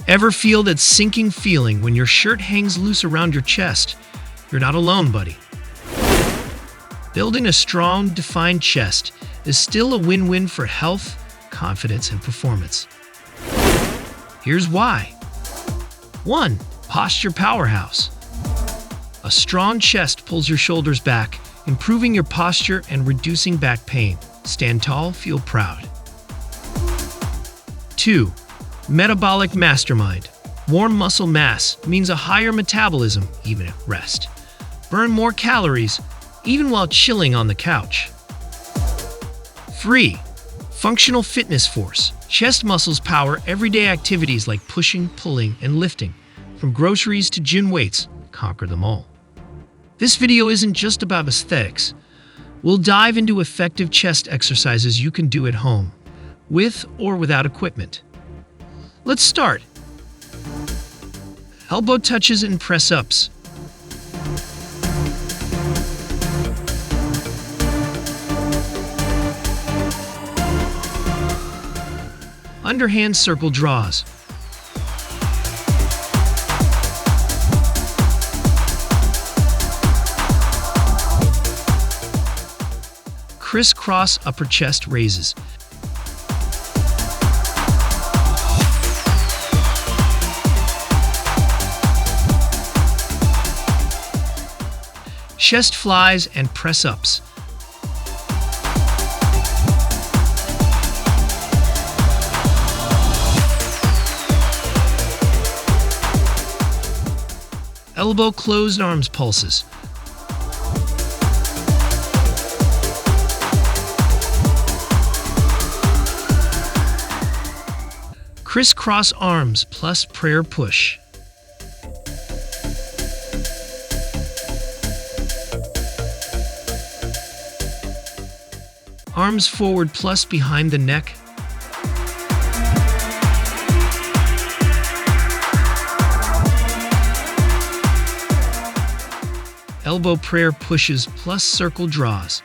Ever feel that sinking feeling when your shirt hangs loose around your chest? You're not alone, buddy. Building a strong, defined chest is still a win-win for health, confidence, and performance. Here's why. 1. Posture powerhouse. A strong chest pulls your shoulders back, improving your posture and reducing back pain. Stand tall, feel proud. 2. Metabolic mastermind. Warm muscle mass means a higher metabolism, even at rest. Burn more calories, even while chilling on the couch. 3. Functional fitness force. Chest muscles power everyday activities like pushing, pulling, and lifting. From groceries to gym weights, conquer them all. This video isn't just about aesthetics. We'll dive into effective chest exercises you can do at home, with or without equipment. Let's start. Elbow touches and press-ups. Underhand circle draws. Criss-cross upper chest raises. Chest flies and press-ups. Elbow closed arms pulses. Crisscross arms plus prayer push. Arms forward plus behind the neck. Elbow prayer pushes plus circle draws.